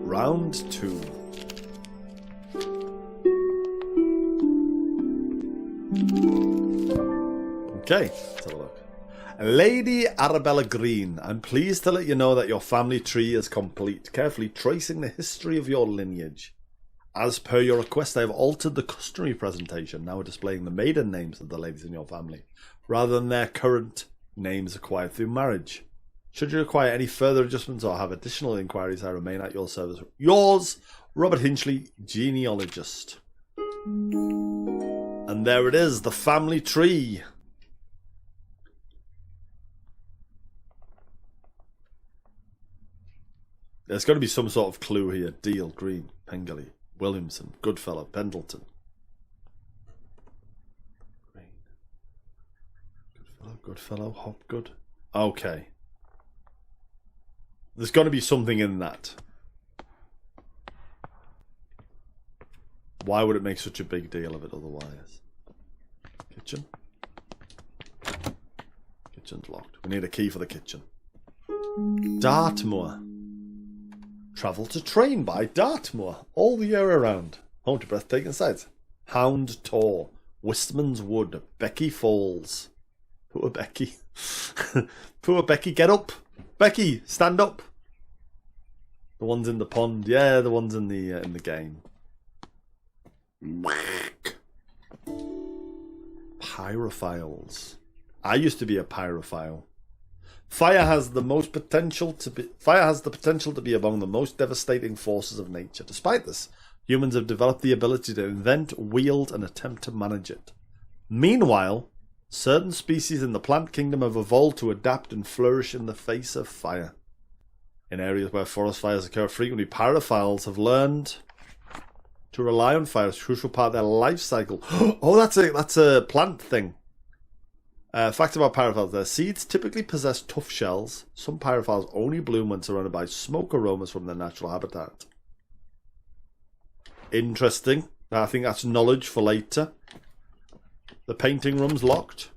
Round 2. Okay, let's have a look. Lady Arabella Green, I'm pleased to let you know that your family tree is complete, carefully tracing the history of your lineage. As per your request, I have altered the customary presentation, now displaying the maiden names of the ladies in your family, rather than their current names acquired through marriage. Should you require any further adjustments or have additional inquiries, I remain at your service. Yours, Robert Hinchley, genealogist. And there it is, the family tree. There's got to be some sort of clue here. Deal, Green, Pengelly, Williamson, Goodfellow, Pendleton. Green. Goodfellow, Hopgood. Okay. There's got to be something in that. Why would it make such a big deal of it otherwise? Kitchen. Kitchen's locked. We need a key for the kitchen. Dartmoor. Travel to train by Dartmoor all the year around. Home to breathtaking sights. Hound Tor, Wistman's Wood, Becky Falls. Poor Becky. Poor Becky, get up. Becky, stand up. The ones in the pond. Yeah, the ones in the game. Whack. Pyrophiles. I used to be a pyrophile. Fire has the potential to be among the most devastating forces of nature. Despite this, humans have developed the ability to invent, wield, and attempt to manage it. Meanwhile, certain species in the plant kingdom have evolved to adapt and flourish in the face of fire. In areas where forest fires occur frequently, pyrophiles have learned to rely on fire as a crucial part of their life cycle. Oh, that's a plant thing. Fact about pyrophiles: their seeds typically possess tough shells. Some pyrophiles only bloom when surrounded by smoke aromas from their natural habitat. Interesting. I think that's knowledge for later. The painting room's locked.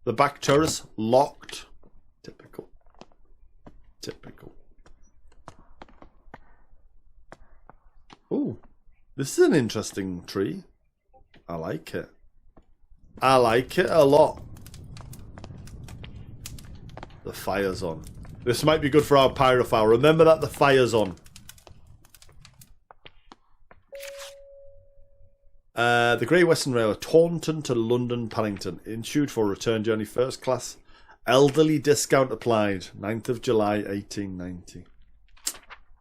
The back terrace locked. Typical. Typical. Ooh, this is an interesting tree. I like it. I like it a lot. The fire's on. This might be good for our pyrophile. Remember that the fire's on. The Great Western Railway, Taunton to London Paddington. Issued for return journey first class. Elderly discount applied. 9th of July 1890.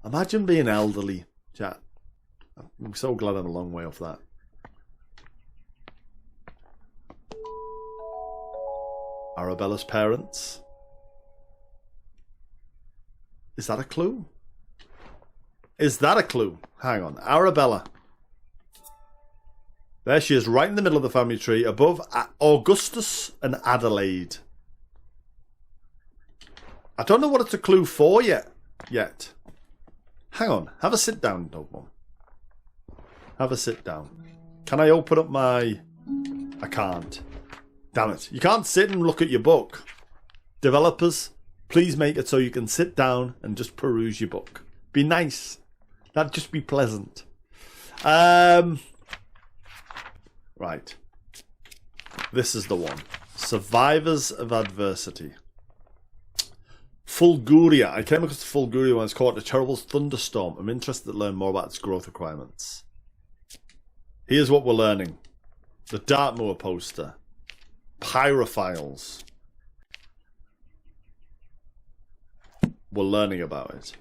Imagine being elderly, chat. I'm so glad I'm a long way off that. Arabella's parents. Is that a clue? Is that a clue? Hang on. Arabella. There she is, right in the middle of the family tree, above Augustus and Adelaide. I don't know what it's a clue for yet. Hang on. Have a sit down, Dogmon. Have a sit down. Can I open up my... I can't. Damn it. You can't sit and look at your book. Developers, please make it so you can sit down and just peruse your book. Be nice. That'd just be pleasant. Right. This is the one. Survivors of Adversity. Fulguria. I came across the Fulguria when it's caught in a terrible thunderstorm. I'm interested to learn more about its growth requirements. Here's what we're learning. The Dartmoor poster. Pyrophiles. We're learning about it.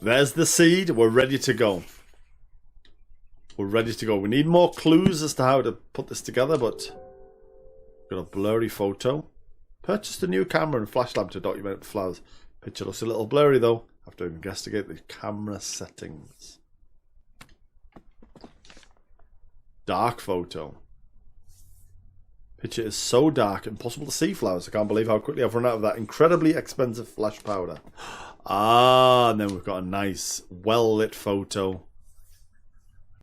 There's the seed. We're ready to go. We're ready to go. We need more clues as to how to put this together, but got a blurry photo. Purchased a new camera and flash lamp to document the flowers. Picture looks a little blurry though. Have to investigate the camera settings. Dark photo. Picture is so dark, impossible to see flowers. I can't believe how quickly I've run out of that incredibly expensive flash powder. Ah, and then we've got a nice, well-lit photo.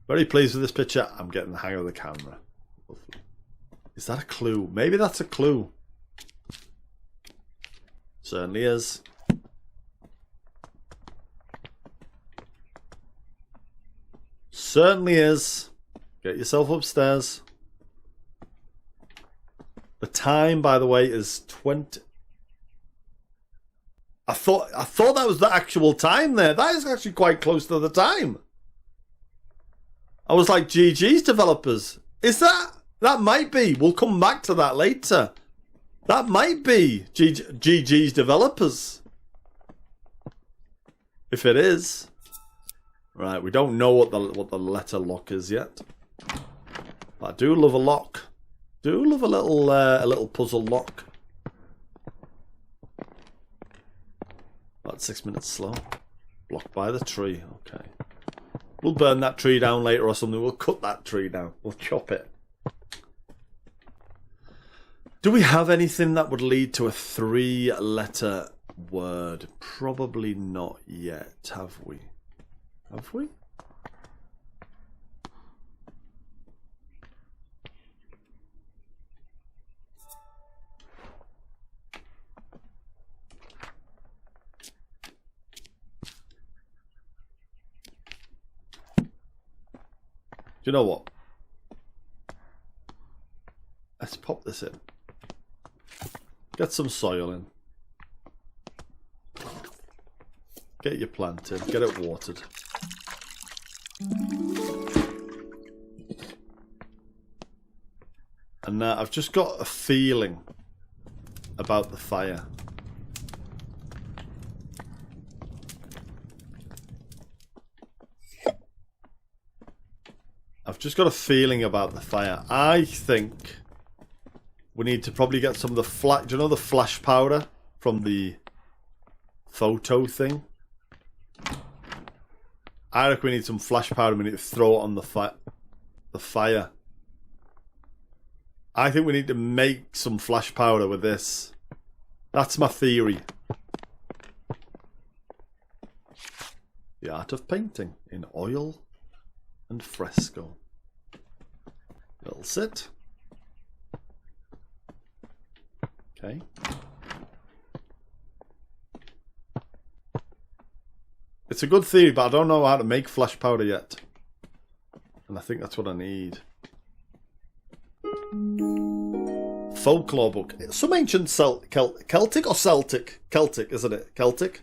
Very pleased with this picture. I'm getting the hang of the camera. Lovely. Is that a clue? Maybe that's a clue. Certainly is. Certainly is. Get yourself upstairs. The time, by the way, is 20. I thought that was the actual time there. That is actually quite close to the time. I was like, GG's developers. Is that? That might be. We'll come back to that later. That might be GG's developers. If it is. Right, we don't know what the letter lock is yet. But I do love a lock. Do love a little puzzle lock. About 6 minutes slow. Blocked by the tree. Okay. We'll burn that tree down later or something. We'll cut that tree down. We'll chop it. Do we have anything that would lead to a 3-letter word? Probably not yet, have we? Have we? Do you know what? Let's pop this in. Get some soil in. Get your plant in. Get it watered. And I've just got a feeling about the fire. I've just got a feeling about the fire. I think we need to probably get some of the flash. Do you know the flash powder from the photo thing? I reckon we need some flash powder. We need to throw it on the fire. I think we need to make some flash powder with this. That's my theory. The art of painting in oil and fresco. Little sit. Okay. It's a good theory, but I don't know how to make flash powder yet. And I think that's what I need. Folklore book. Some ancient Celtic or Celtic? Celtic, isn't it? Celtic?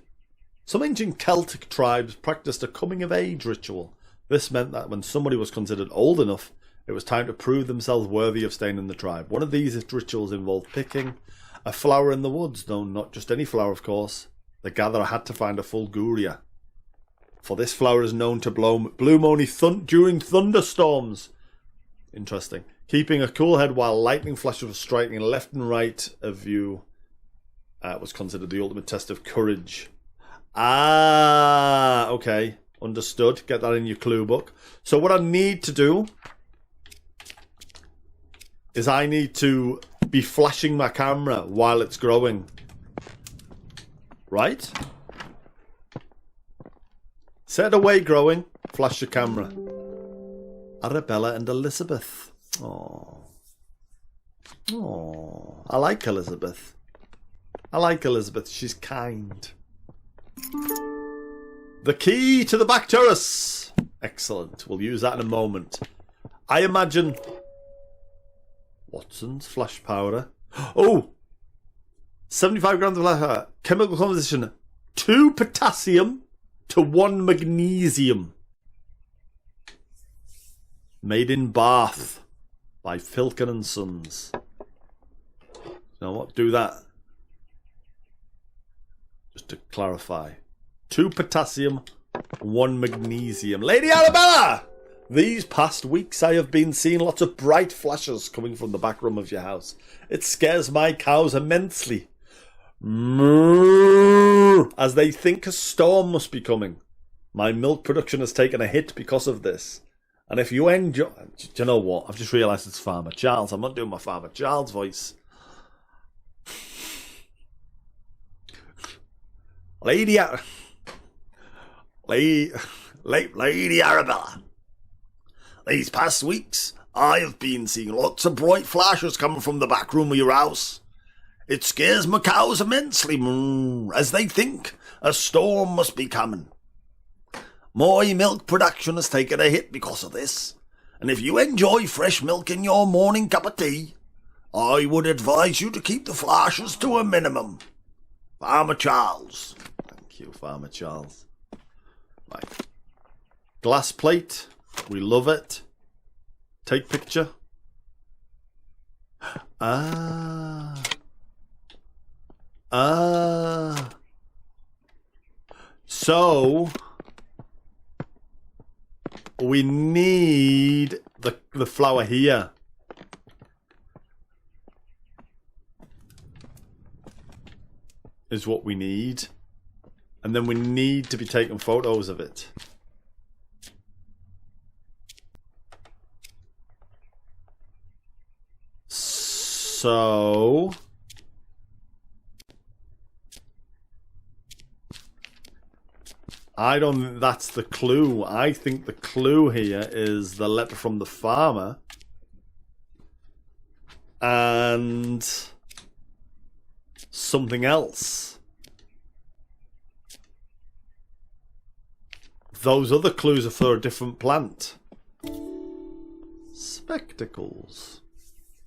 Some ancient Celtic tribes practiced a coming-of-age ritual. This meant that when somebody was considered old enough, it was time to prove themselves worthy of staying in the tribe. One of these rituals involved picking a flower in the woods, though not just any flower, of course. The gatherer had to find a fulguria, for this flower is known to bloom only during thunderstorms. Interesting. Keeping a cool head while lightning flashes were striking left and right of you was considered the ultimate test of courage. Ah, okay. Understood. Get that in your clue book. So what I need to do is I need to be flashing my camera while it's growing. Right? Set away growing. Flash your camera. Arabella and Elizabeth. Oh. Oh. I like Elizabeth. I like Elizabeth. She's kind. The key to the back terrace. Excellent. We'll use that in a moment. I imagine Watson's flash powder. Oh! 75 grams of flash powder. Chemical composition. 2 potassium to 1 magnesium. Made in Bath by Filkin and Sons. You know what? Do that. Just to clarify. 2 potassium, 1 magnesium. Lady Arabella! These past weeks I have been seeing lots of bright flashes coming from the back room of your house. It scares my cows immensely. As they think a storm must be coming. My milk production has taken a hit because of this. And if you enjoy... Do you know what? I've just realised it's Farmer Charles. I'm not doing my Farmer Charles voice. Lady Arabella. These past weeks, I have been seeing lots of bright flashes coming from the back room of your house. It scares my cows immensely, as they think a storm must be coming. My milk production has taken a hit because of this, and if you enjoy fresh milk in your morning cup of tea, I would advise you to keep the flashes to a minimum. Farmer Charles. Thank you, Farmer Charles. Right. Glass plate. We love it. Take picture. So we need the flower here. Is what we need. And then we need to be taking photos of it. So I don't think that's the clue. I think the clue here is the letter from the farmer and something else. Those other clues are for a different plant. Spectacles.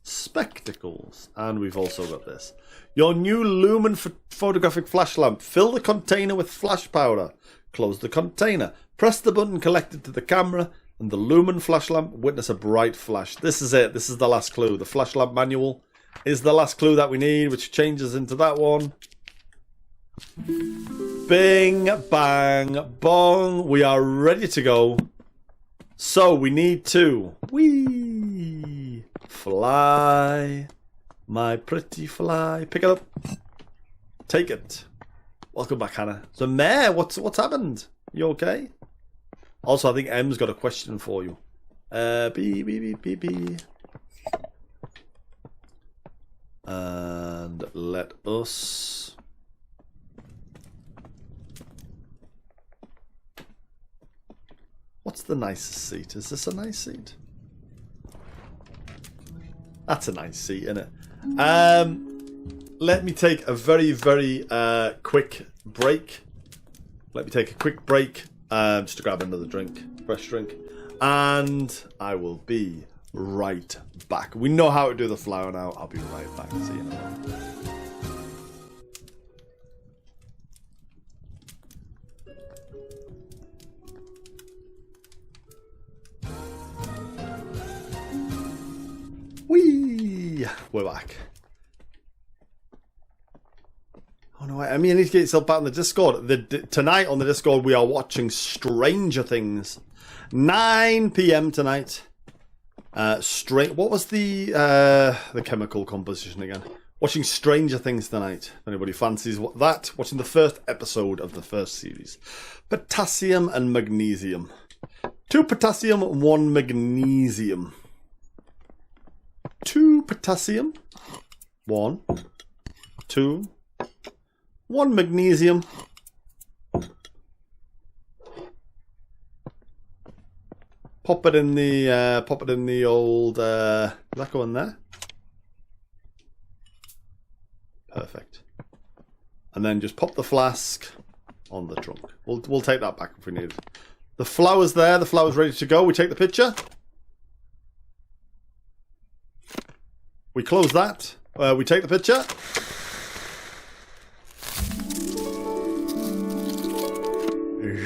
Spectacles. And we've also got this. Your new lumen photographic flash lamp. Fill the container with flash powder. Close the container. Press the button connected to the camera and the lumen flash lamp witness a bright flash. This is it. This is the last clue. The flash lamp manual is the last clue that we need, which changes into that one. Bing, bang, bong. We are ready to go. So we need to fly, my pretty fly. Pick it up. Take it. Welcome back, Hannah. So, Mare, what's happened? You okay? Also, I think M's got a question for you. Beep. And let us... What's the nicest seat? Is this a nice seat? That's a nice seat, isn't it? Let me take a very, very quick break. Let me take a quick break just to grab another drink, fresh drink. And I will be right back. We know how to do the flower now. I'll be right back. See you in a moment. We're back. Oh no, I mean, you need to get yourself back on the Discord. Tonight on the Discord, we are watching Stranger Things. 9 p.m. tonight. What was the chemical composition again? Watching Stranger Things tonight. If anybody fancies that, watching the first episode of the first series. Potassium and magnesium. 2 potassium, 1 magnesium. 2 potassium, 1, 2, 1 magnesium. Pop it in the old. Does that go in there? Perfect. And then just pop the flask on the trunk. We'll take that back if we need it. The flower's there. The flower's ready to go. We take the picture. We close that. We take the picture.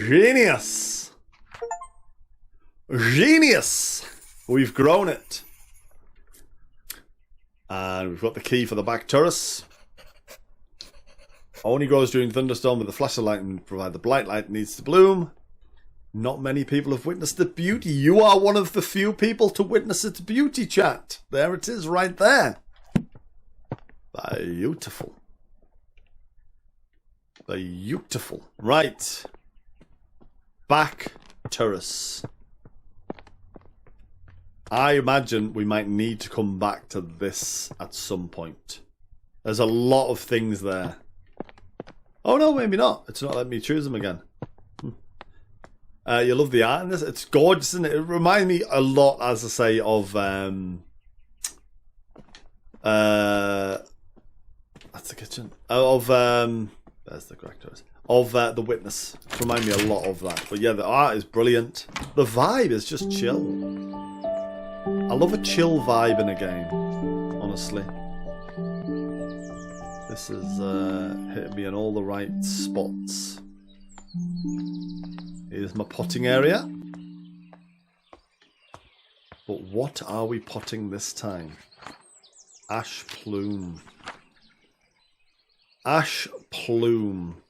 Genius. Genius. We've grown it. And we've got the key for the back terrace. Only grows during thunderstorm with the flash of light and provide the bright light needs to bloom. Not many people have witnessed the beauty. You are one of the few people to witness its beauty, chat. There it is, right there. Beautiful. Beautiful. Right. Back terrace. I imagine we might need to come back to this at some point. There's a lot of things there. Oh no, maybe not. It's not letting me choose them again. You love the art in this. It's gorgeous, isn't it? It reminds me a lot, as I say, of that's the kitchen. There's the correct choice. Of The Witness. It reminds me a lot of that. But yeah, the art is brilliant. The vibe is just chill. I love a chill vibe in a game, honestly. This is hitting me in all the right spots. Here's my potting area. But what are we potting this time? Ash plume. Ash plume.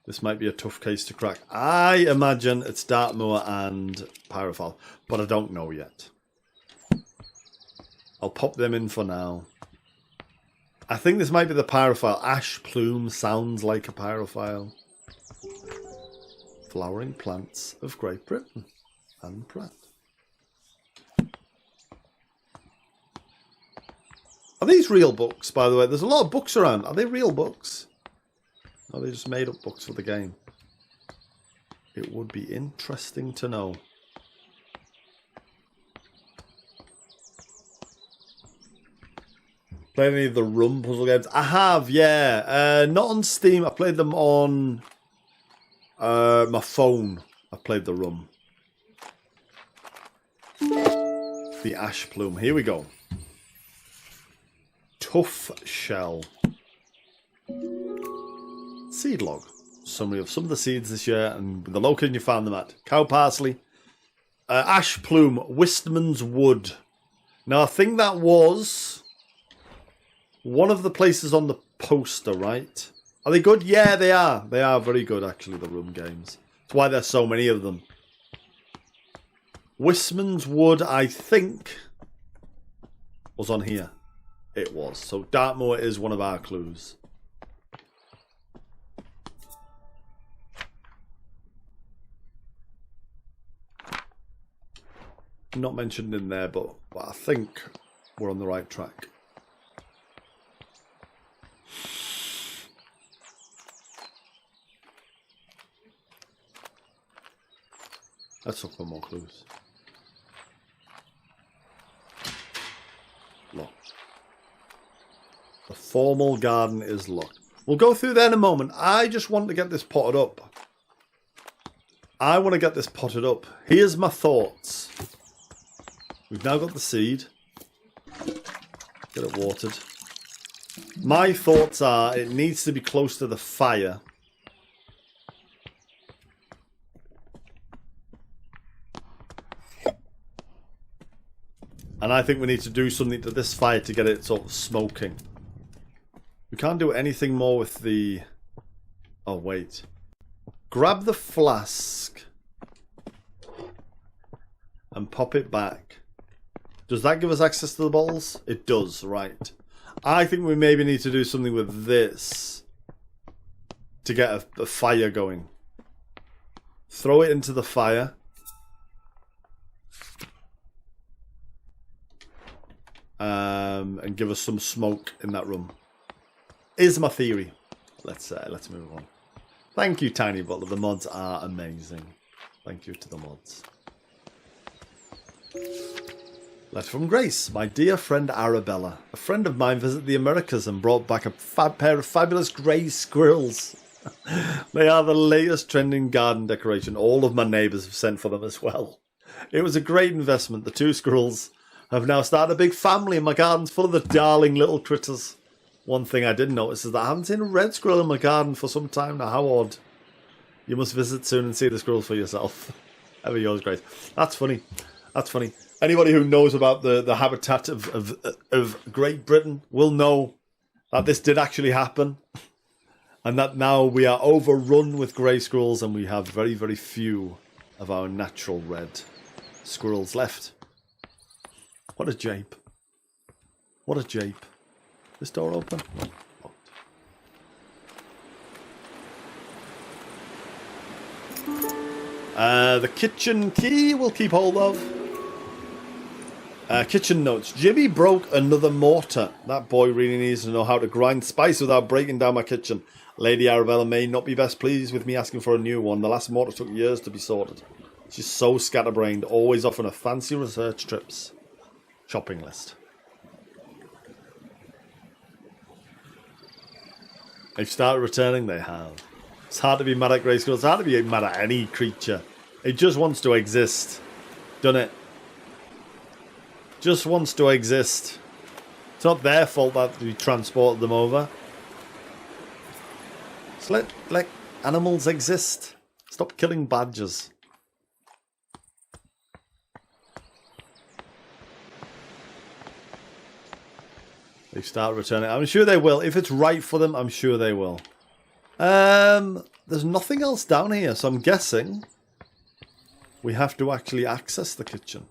This might be a tough case to crack. I imagine it's Dartmoor and Pyrophile, but I don't know yet. I'll pop them in for now. I think this might be the Pyrophile. Ash plume sounds like a Pyrophile. Flowering plants of Great Britain and Pratt. Are these real books, by the way? There's a lot of books around. Are they real books? Or are they just made up books for the game? It would be interesting to know. Played any of the Rum puzzle games? I have, yeah. Not on Steam. I played them on my phone. I played the Rum. The Ash Plume. Here we go. Tough Shell. Seed log. Summary of some of the seeds this year and the location you found them at. Cow parsley. Ash Plume. Wistman's Wood. Now, I think that was one of the places on the poster, right? Are they good? Yeah, they are. They are very good, actually, the Rum games. That's why there's so many of them. Wistman's Wood, I think, was on here. It was. So Dartmoor is one of our clues. Not mentioned in there, but I think we're on the right track. Let's look for more clues. Locked. The formal garden is locked. We'll go through there in a moment. I just want to get this potted up. I want to get this potted up. Here's my thoughts. We've now got the seed. Get it watered. My thoughts are it needs to be close to the fire. And I think we need to do something to this fire to get it sort of smoking. We can't do anything more with the... Oh, wait. Grab the flask. And pop it back. Does that give us access to the bottles? It does, right. I think we maybe need to do something with this. To get a fire going. Throw it into the fire. And give us some smoke in that room. Is my theory. Let's move on. Thank you, Tiny Butler. The mods are amazing. Thank you to the mods. Letter from Grace. My dear friend Arabella. A friend of mine visited the Americas and brought back a pair of fabulous grey squirrels. They are the latest trending garden decoration. All of my neighbours have sent for them as well. It was a great investment. The two squirrels have now started a big family, and my garden's full of the darling little critters. One thing I did notice is that I haven't seen a red squirrel in my garden for some time now. How odd. You must visit soon and see the squirrels for yourself. Ever yours, Grace. That's funny. That's funny. Anybody who knows about the habitat of Great Britain will know that this did actually happen. And that now we are overrun with grey squirrels and we have very, very few of our natural red squirrels left. What a jape. What a jape. This door open? No. The kitchen key we'll keep hold of. Kitchen notes. Jimmy broke another mortar. That boy really needs to know how to grind spice without breaking down my kitchen. Lady Arabella may not be best pleased with me asking for a new one. The last mortar took years to be sorted. She's so scatterbrained, always off on a fancy research trips. Shopping list. They've started returning, they have. It's hard to be mad at Grayskull. It's hard to be mad at any creature. It just wants to exist. Done it. Just wants to exist. It's not their fault that we transported them over. Just let animals exist. Stop killing badgers. They start returning. I'm sure they will. If it's right for them, I'm sure they will. There's nothing else down here, so I'm guessing we have to actually access the kitchen.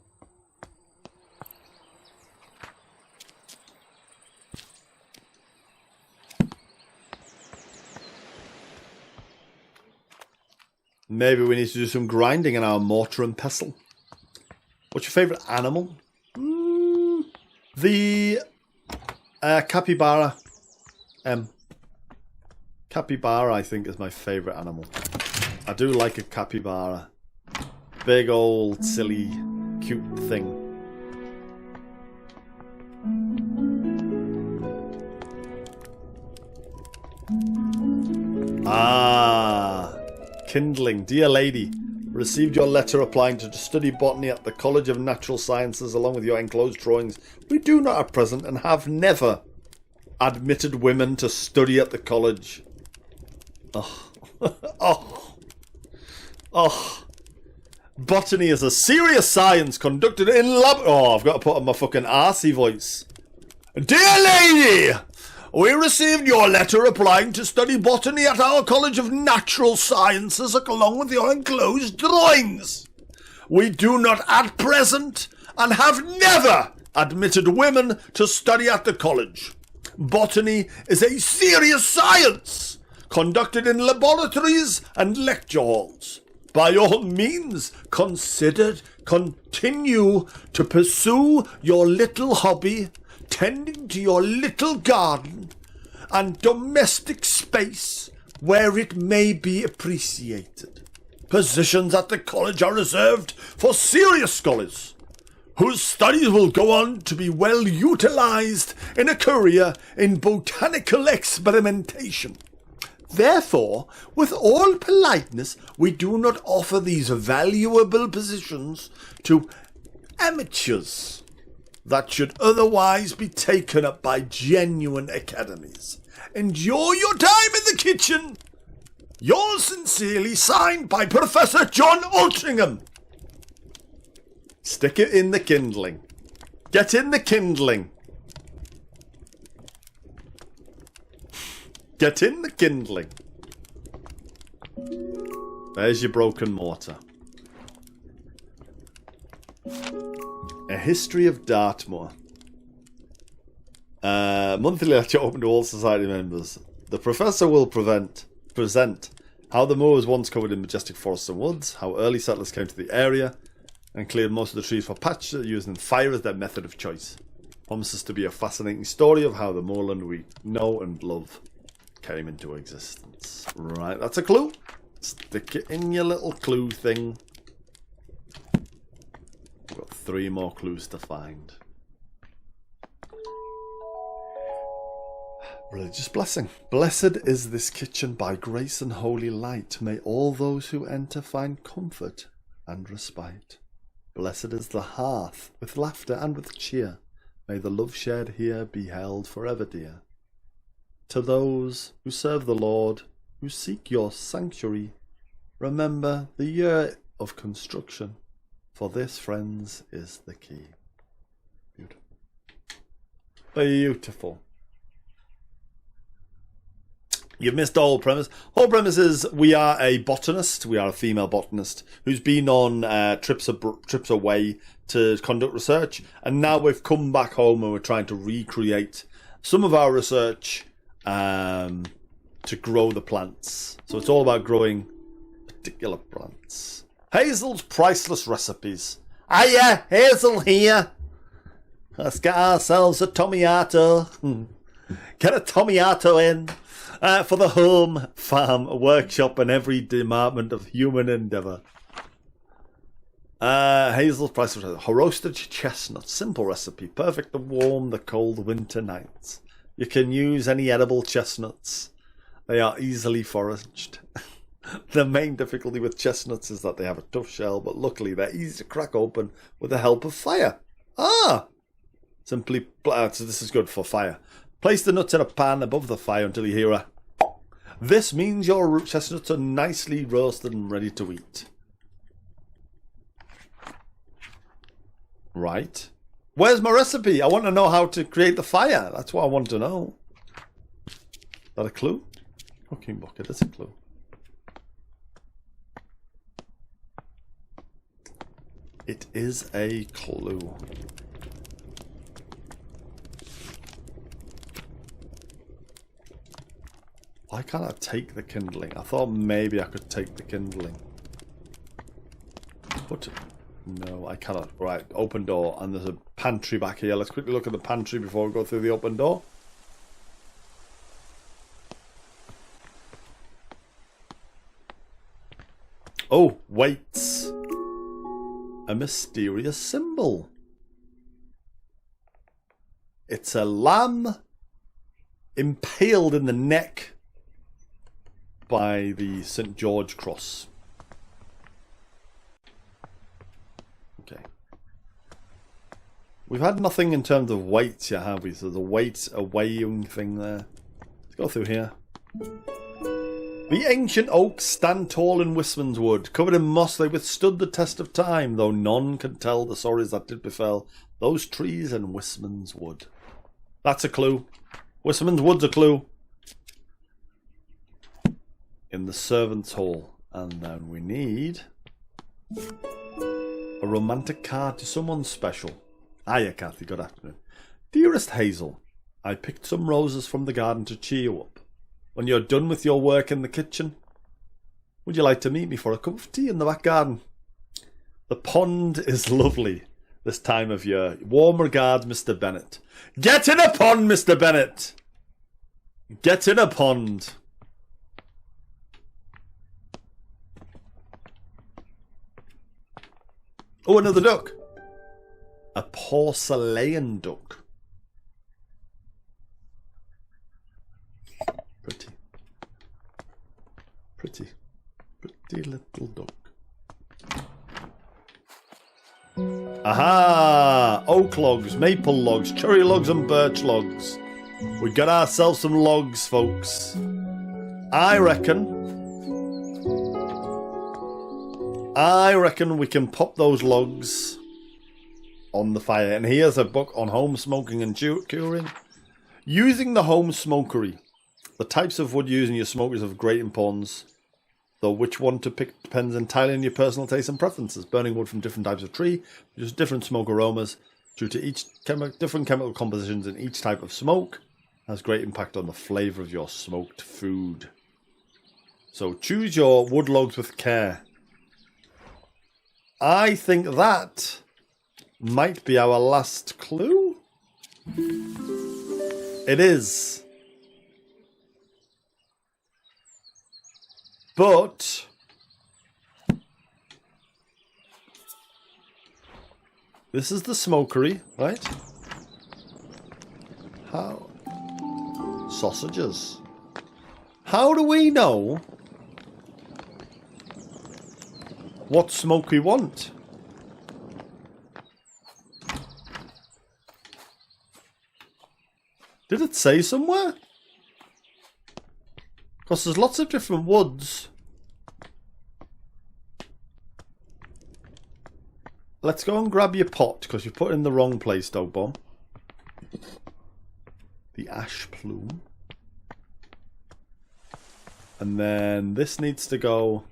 Maybe we need to do some grinding in our mortar and pestle. What's your favourite animal? The capybara. Capybara, I think, is my favourite animal. I do like a capybara. Big old, silly, cute thing. Kindling. Dear lady, received your letter applying to study botany at the College of Natural Sciences along with your enclosed drawings. We do not at present and have never admitted women to study at the college. Botany is a serious science conducted in lab... Oh, I've got to put on my fucking arsey voice. Dear lady, we received your letter applying to study botany at our College of Natural Sciences along with your enclosed drawings. We do not at present and have never admitted women to study at the college. Botany is a serious science conducted in laboratories and lecture halls. By all means, continue to pursue your little hobby, tending to your little garden and domestic space where it may be appreciated. Positions at the college are reserved for serious scholars whose studies will go on to be well utilized in a career in botanical experimentation. Therefore, with all politeness, we do not offer these valuable positions to amateurs that should otherwise be taken up by genuine academies. Enjoy your time in the kitchen. Yours sincerely, signed by Professor John Altringham. Stick it in the kindling. Get in the kindling. Get in the kindling. There's your broken mortar. A History of Dartmoor. Monthly lecture open to all society members. The professor will present how the moor was once covered in majestic forests and woods, how early settlers came to the area and cleared most of the trees for patches, using fire as their method of choice. Promises to be a fascinating story of how the moorland we know and love came into existence. Right, that's a clue. Stick it in your little clue thing. We've got 3 more clues to find. Religious blessing. Blessed is this kitchen by grace and holy light. May all those who enter find comfort and respite. Blessed is the hearth with laughter and with cheer. May the love shared here be held forever dear. To those who serve the Lord, who seek your sanctuary, remember the year of construction, for this, friends, is the key. Beautiful. Beautiful. You've missed the whole premise. Whole premise is we are a botanist. We are a female botanist who's been on trips away to conduct research, and now we've come back home and we're trying to recreate some of our research to grow the plants. So it's all about growing particular plants. Hazel's priceless recipes. Hiya, Hazel here. Let's get ourselves a Tomiato. Get a Tomiato in for the home, farm, workshop, and every department of human endeavour. Hazel's price of roasted chestnuts. Simple recipe. Perfect to warm the cold winter nights. You can use any edible chestnuts. They are easily foraged. The main difficulty with chestnuts is that they have a tough shell, but luckily they're easy to crack open with the help of fire. Simply, so this is good for fire. Place the nuts in a pan above the fire until you hear a... This means your chestnuts are nicely roasted and ready to eat. Right. Where's my recipe? I want to know how to create the fire. That's what I want to know. Is that a clue? Cooking book, it is a clue. It is a clue. Why can't I take the kindling? I thought maybe I could take the kindling. But no, I cannot. Right, open door. And there's a pantry back here. Let's quickly look at the pantry before we go through the open door. Oh, weights. A mysterious symbol. It's a lamb impaled in the neck by the St. George cross. Okay. We've had nothing in terms of weights yet, have we? So the weights, a weighing thing there. Let's go through here. The ancient oaks stand tall in Wisman's wood. Covered in moss, they withstood the test of time, though none can tell the sorrows that did befell those trees in Wisman's wood. That's a clue. Wisman's wood's a clue. In the servants' hall. And then we need a romantic card to someone special. Hiya, Kathy. Good afternoon. Dearest Hazel, I picked some roses from the garden to cheer you up. When you're done with your work in the kitchen, would you like to meet me for a cup of tea in the back garden? The pond is lovely this time of year. Warm regards, Mr. Bennett. Get in a pond, Mr. Bennett! Get in a pond. Oh, another duck. A porcelain duck. Pretty. Pretty. Pretty little duck. Aha! Oak logs, maple logs, cherry logs and birch logs. We got ourselves some logs, folks. I reckon we can pop those logs on the fire. And here's a book on home smoking and curing. Using the home smokery. The types of wood used in your smokers have great importance, though which one to pick depends entirely on your personal taste and preferences. Burning wood from different types of tree produces different smoke aromas due to each different chemical compositions in each type of smoke has great impact on the flavour of your smoked food. So choose your wood logs with care. I think that might be our last clue. It is. But this is the smokery, right? How? Sausages. How do we know what smoke we want? Did it say somewhere? Because there's lots of different woods. Let's go and grab your pot, because you put it in the wrong place, Dog Bomb. The ash plume. And then this needs to go...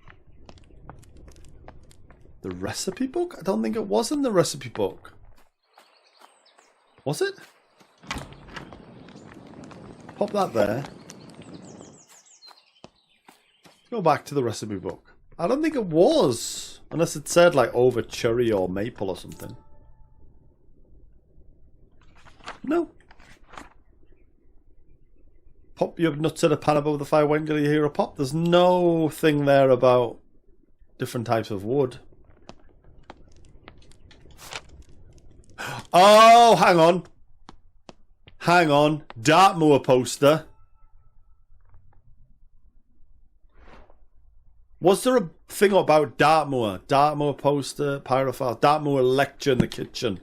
The recipe book? I don't think it was in the recipe book. Was it? Pop that there. Go back to the recipe book. I don't think it was. Unless it said like over cherry or maple or something. No. Pop your nuts in a pan above the fire. When do you hear a pop? There's no thing there about different types of wood. Oh, hang on. Hang on. Dartmoor poster. Was there a thing about Dartmoor? Dartmoor poster, pyrophile, Dartmoor lecture in the kitchen.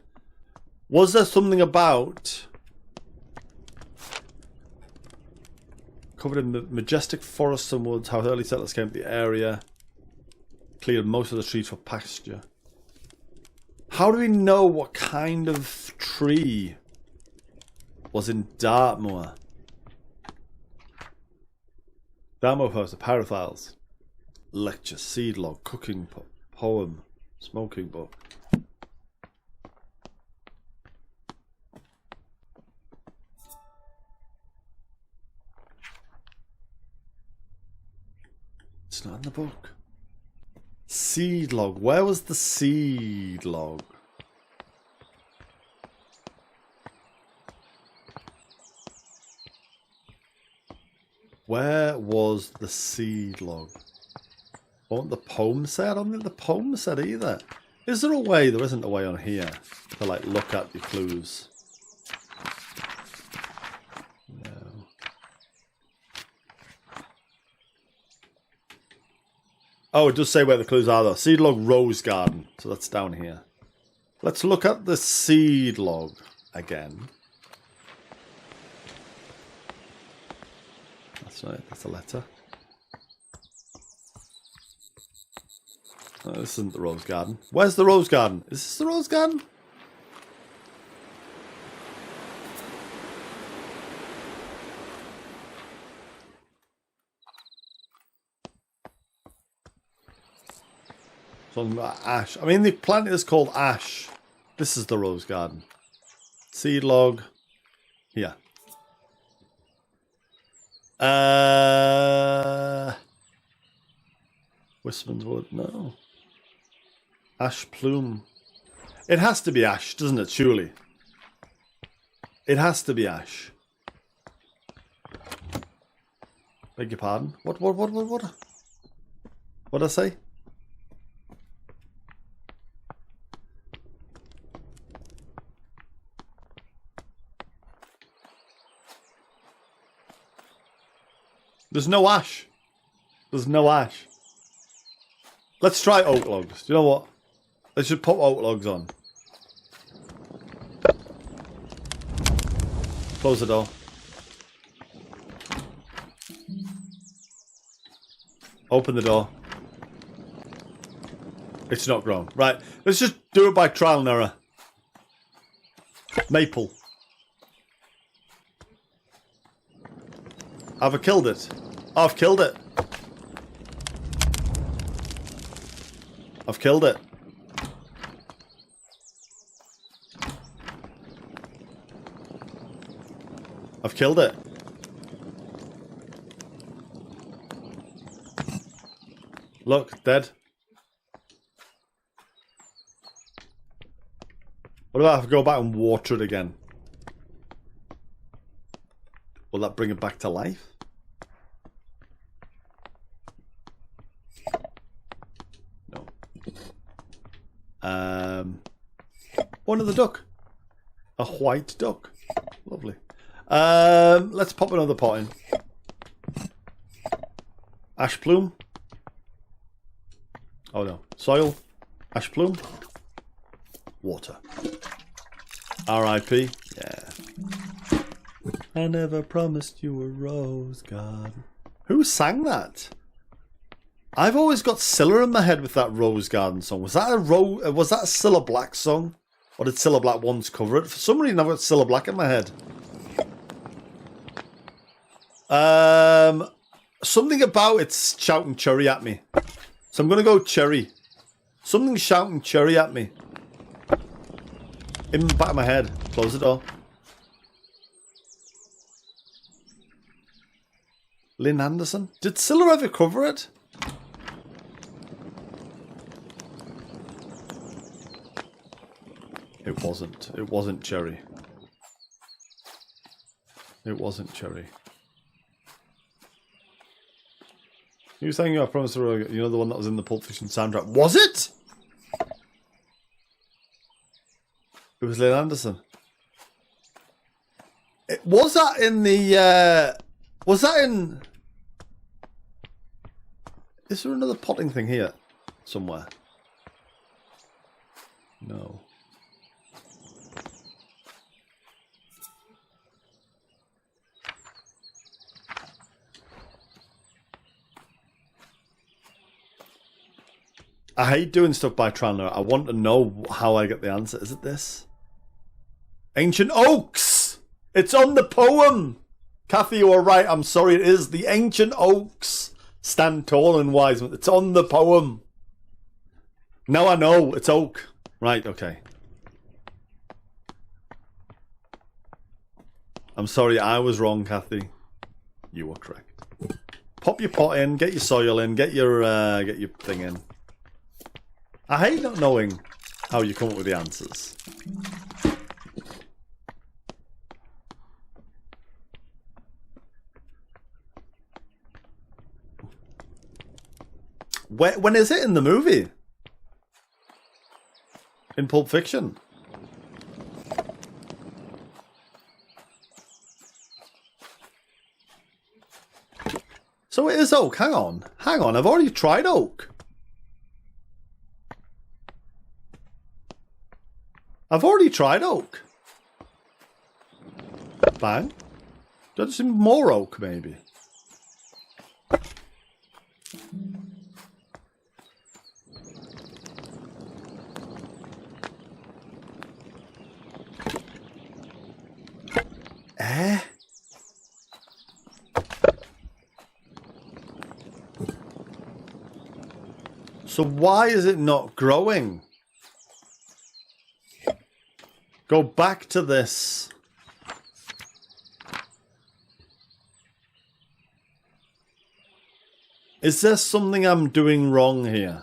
Was there something about... Covered in majestic forests and woods, how early settlers came to the area. Cleared most of the trees for pasture. How do we know what kind of tree was in Dartmoor? Dartmoor poster, pyrophiles. Lecture, seed log, cooking poem, smoking book. It's not in the book. Seed log. Where was the seed log? Where was the seed log? What the poem said? I don't think the poem said either. Is there a way? There isn't a way on here to like look at the clues. No. Oh, it does say where the clues are though. Seed log rose garden. So that's down here. Let's look at the seed log again. That's right. That's a letter. Oh, this isn't the rose garden. Where's the rose garden? Is this the rose garden? Something about ash. I mean, the plant is called ash. This is the rose garden. Seed log. Here. Wisman's wood. No. Ash plume. It has to be ash, doesn't it? Surely. It has to be ash. Beg your pardon? What? What did I say? There's no ash. There's no ash. Let's try oak logs. Do you know what? Let's just put oak logs on. Close the door. Open the door. It's not grown. Right. Let's just do it by trial and error. Maple. Have I killed it? Oh, I've killed it. I've killed it. I've killed it. Look, dead. What about if I go back and water it again? Will that bring it back to life? No. Oh, another duck. A white duck. Lovely. Let's pop another pot in. Ash plume. Oh no. Soil. Ash plume. Water. R.I.P. Yeah. I never promised you a rose garden. Who sang that? I've always got Cilla in my head with that Rose Garden song. Was that a Cilla Black song? Or did Cilla Black once cover it? For some reason I've got Cilla Black in my head. Something about it's shouting cherry at me. So I'm going to go cherry. Something's shouting cherry at me. In the back of my head. Close the door. Lynn Anderson? Did Cilla ever cover it? It wasn't. It wasn't cherry. It wasn't cherry. You saying you I promised to, you know, the one that was in the Pulp Fiction soundtrack. Was it? It was Lynn Anderson. Was that in the, was that in... Is there another potting thing here? Somewhere? No. I hate doing stuff by trial and error. I want to know how I get the answer. Is it this? Ancient Oaks! It's on the poem! Kathy, you are right. I'm sorry, it is. The Ancient Oaks stand tall and wise. It's on the poem. Now I know. It's oak. Right, okay. I'm sorry, I was wrong, Kathy. You were correct. Pop your pot in, get your soil in, get your thing in. I hate not knowing how you come up with the answers. When is it in the movie? In Pulp Fiction? So it is oak. Hang on. Hang on. I've already tried oak. I've already tried oak. Bang. Do I just need more oak, maybe? Eh? So why is it not growing? Go back to this. Is there something I'm doing wrong here?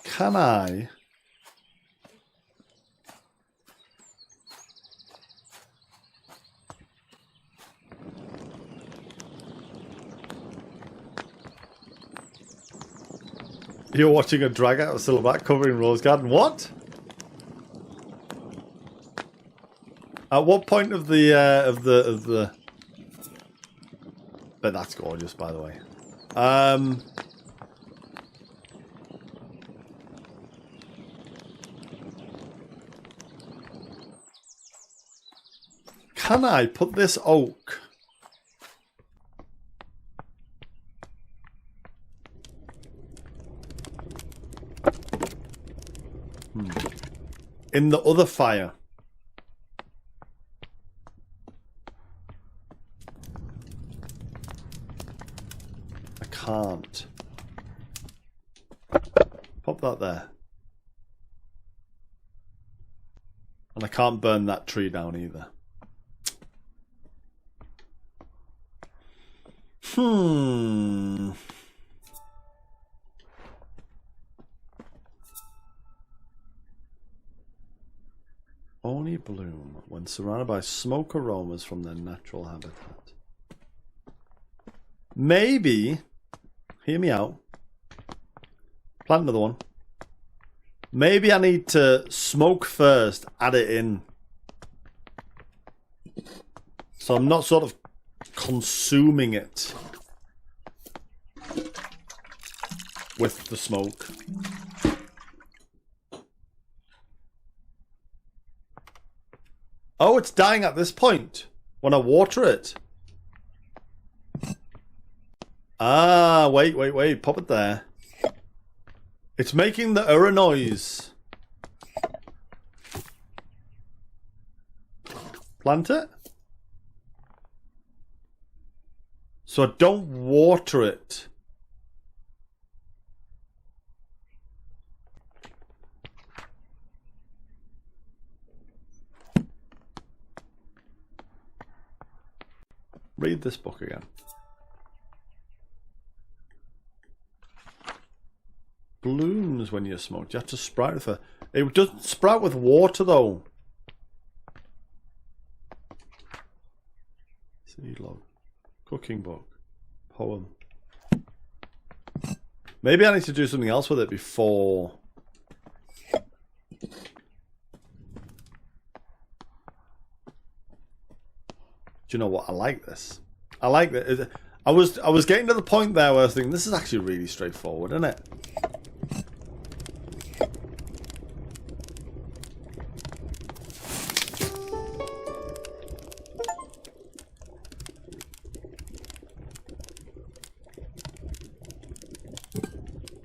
Can I? You're watching a drag out of silverback covering Rose Garden. What? At what point of the? But that's gorgeous, by the way. Can I put this oak? In the other fire? I can't. Pop that there. And I can't burn that tree down either. Only bloom when surrounded by smoke aromas from their natural habitat. Maybe, hear me out, plant another one. Maybe I need to smoke first, add it in. So I'm not sort of consuming it with the smoke. Oh, it's dying at this point when I water it. Ah, wait. Pop it there. It's making the error noise. Plant it. So I don't water it. Read this book again. blooms when you smoke. You have to sprout with it. Doesn't sprout with water though. Seed log. Cooking book. Poem. Maybe I need to do something else with it before. Do you know what? I like this. I like that. I was getting to the point there where I was thinking, this is actually really straightforward, isn't it?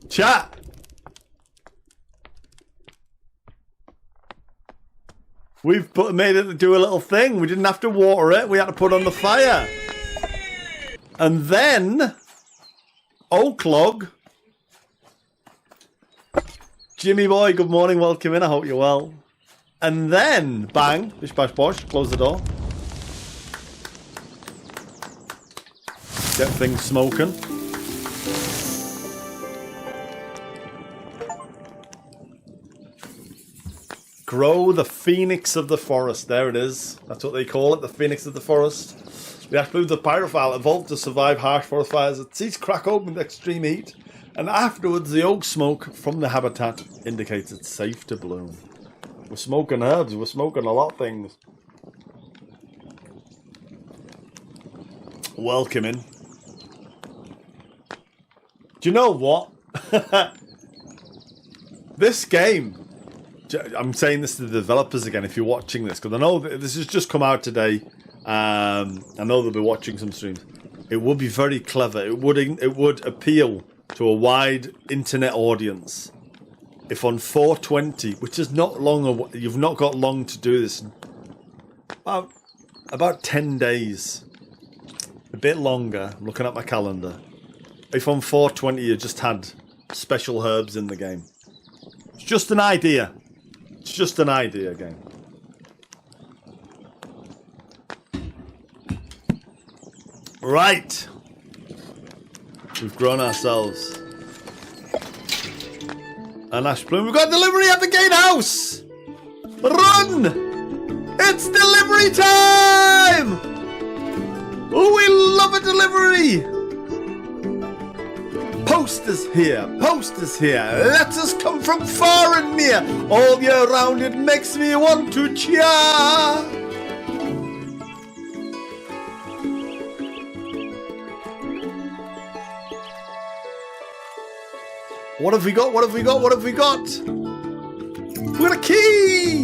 Chat! We've made it do a little thing. We didn't have to water it. We had to put on the fire. And then... Oaklog. Jimmy boy, good morning. Welcome in. I hope you're well. And then... Bang. Bish bash bosh. Close the door. Get things smoking. Grow the phoenix of the forest. There it is. That's what they call it, the phoenix of the forest. The ash bloom, the pyrophile, evolved to survive harsh forest fires. Its seeds crack open with extreme heat, and afterwards the oak smoke from the habitat indicates it's safe to bloom. We're smoking herbs. We're smoking a lot of things. Welcome in. Do you know what? This game... I'm saying this to the developers again, if you're watching this, because I know this has just come out today. I know they'll be watching some streams. It would be very clever. It would appeal to a wide internet audience if on 420, which is not long, you've not got long to do this. About 10 days, a bit longer. I'm looking at my calendar. If on 420 you just had special herbs in the game, it's just an idea. It's just an idea game. Right. We've grown ourselves an ash bloom. We've got delivery at the gatehouse. Run! It's delivery time! Oh, we love a delivery! Post is here, post is here. Letters come from far and near. All year round it makes me want to cheer. What have we got? What have we got? What have we got? We got a key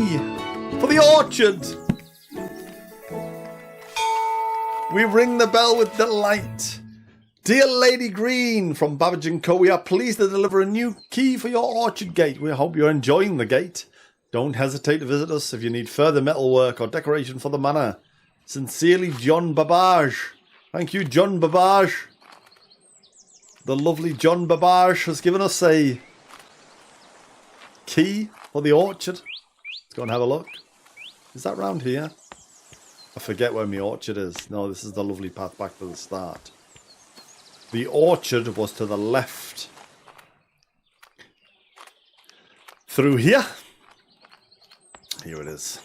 for the orchard. We ring the bell with delight. Dear Lady Green from Babbage & Co, we are pleased to deliver a new key for your orchard gate. We hope you're enjoying the gate. Don't hesitate to visit us if you need further metalwork or decoration for the manor. Sincerely, John Babbage. Thank you, John Babbage. The lovely John Babbage has given us a key for the orchard. Let's go and have a look. Is that round here? I forget where my orchard is. No, this is the lovely path back to the start. The orchard was to the left. Through here. Here it is.